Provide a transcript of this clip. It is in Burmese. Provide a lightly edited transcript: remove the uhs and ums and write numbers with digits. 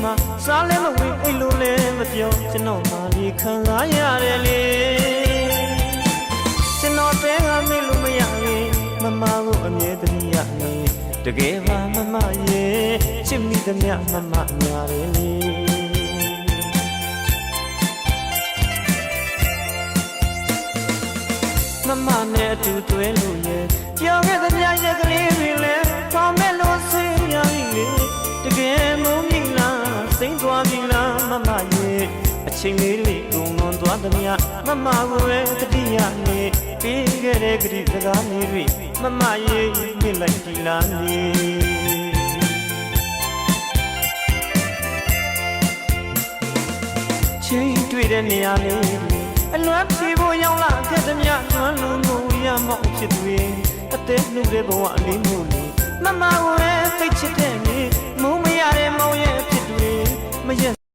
မှာစားလဲမဝင်အိတ်လို့လဲမပြောကျွန်တော်မှလေးခံစားရတယ်လေကျွန်တော်တဲကမေ့လို့မရရင်မမကိုအမြဲတမ်းရနေတကယ်မှမမရဲ့ချစ်မိသမျှမမများတယ်လေမမနဲ့အတူတွဲလို့ရဲ့ပြောခဲ့သမျှရက်ကလေးတွေလည်းကောင်းမဲ့လို့ဆင်းရပြီလေတကယ်မုန်းပြီလားစိမ့်သွားပြီလားမမရဲ့အချိန်လေးလေးကုန်လွန်သွားသမျှမမကိုပဲတတိယနေပြီးခဲ့တဲ့ကြိစကားလေးတွေမမရဲ့မြင်လိုက်ကြည်လားနေချိန်တွေ့တဲ့နေရာလေးအလွမ်းပြေဖို့ရောက်လာခဲ့သမျှလွမ်းလုံးကိုရမောက်ဖြစ်သူရဲ့အသေးနှုတ်တဲ့ဘဝအလေးမို့လေမမကိုပဲသိချစ်တဲ့နေ